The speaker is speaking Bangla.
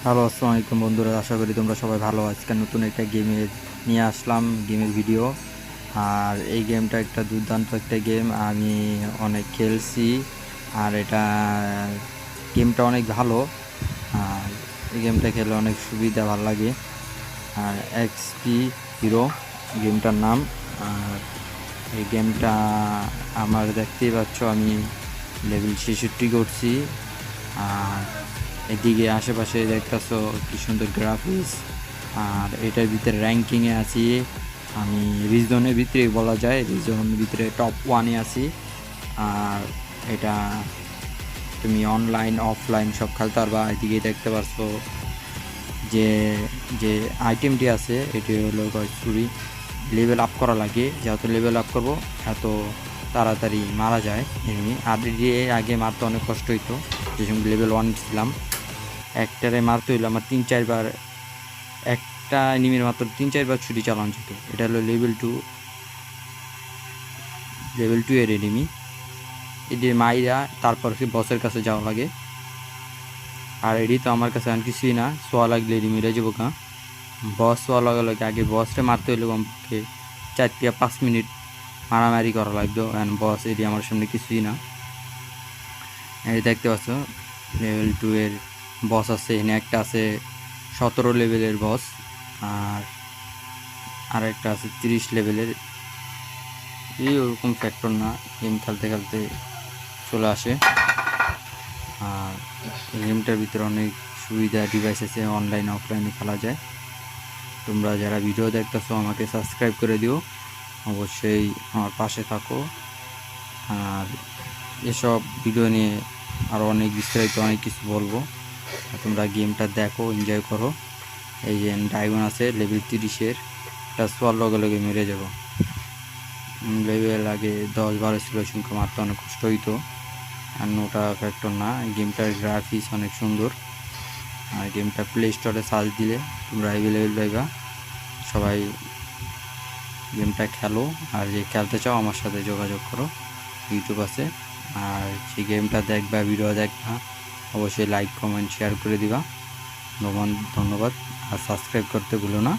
হ্যালো, আসসালামু আলাইকুম বন্ধুরা। আশা করি তোমরা সবাই ভালো। আজকে নতুন একটা গেমের নিয়ে আসলাম, গেমের ভিডিও। আর এই গেমটা একটা দুর্দান্ত একটা গেম, আমি অনেক খেলছি। আর গেমটা অনেক ভালো। আর এই গেমটা খেলে অনেক সুবিধা, ভালো লাগে। আর এক্সপি হিরো গেমটার নাম। আর এই গেমটা আমার দেখতেই পাচ্ছ, আমি লেভেল 66 করছি। আর এদিকে আশেপাশে দেখতেছো কি সুন্দর গ্রাফিক্স। আর এটার ভিতরে র্যাঙ্কিংয়ে আছি আমি, রিজনের ভিতরে বলা যায়, রিজনের ভিতরে টপ 1-এ আছি। আর এটা তুমি অনলাইন অফলাইন সব খেলতে পারবা। এদিকে দেখতে পারছো যে যে আইটেমটি আছে, এটি হলো চুরি। লেভেল আপ করা লাগে, যত লেভেল আপ করবো এত তাড়াতাড়ি মারা যায় এনিমি। আর এর আগে মারতে অনেক কষ্ট হইতো, যে সঙ্গে লেভেল 1 ছিলাম। একটারে মারতে হইলো আমার 3-4 বার, একটা এনিমির মাত্র 3-4 বার ছুরি চালানো যেত। এটা হলো লেভেল টু এর এনিমি। এটি মাইরা তারপর কি বসের কাছে যাওয়া লাগে। আর এটি তো আমার কাছে আর কিছুই না, সোয়া লাগলে এনিমিরা যাবো কা। বস সোয়া লগে লগে আগে বসটা মারতে হইলে কমপক্ষে 4-5 মিনিট মারামারি করা লাগতো। অ্যান্ড বস এটি আমার সামনে কিছুই না। এই দেখতে পাচ্ছ লেভেল 2 এর বস আছে, এখানে একটা আছে 17 লেভেলের বস। আর আরেকটা আছে 30 লেভেলের। এই ওরকম ফ্যাক্টর না, গেম খেলতে খেলতে চলে আসে। আর এই গেমটার ভিতরে অনেক সুবিধা ডিভাইস আছে, অনলাইন অফলাইনে খেলা যায়। তোমরা যারা ভিডিও দেখতেছো আমাকে সাবস্ক্রাইব করে দিও, অবশ্যই আমার পাশে থাকো। আর এসব ভিডিও নিয়ে আরও অনেক বিস্তারিত অনেক কিছু বলবো। তোমরা গেমটা দেখো, এনজয় করো। এই যে ড্রাইগন আছে লেভেল 30-এর, এটা সোয়ার লগে লগে মেরে যাবো। লেভেল আগে 10-12 ছিল, সংখ্যা মারতে অনেক কষ্ট হইতো। আর নোটা ফ্যাক্টর না, গেমটার গ্রাফিক্স অনেক সুন্দর। আর গেমটা প্লে স্টোরে সার্চ দিলে তোমরা অ্যাভেলেবেল পাইবা। সবাই গেমটা খেলো। আর যে খেলতে চাও আমার সাথে যোগাযোগ করো, ইউটিউব আছে। আর সেই গেমটা দেখবা, ভিডিও দেখবা, অবশ্যই লাইক কমেন্ট শেয়ার করে দিবা। ধন্যবাদ। আর সাবস্ক্রাইব করতে ভুলো না।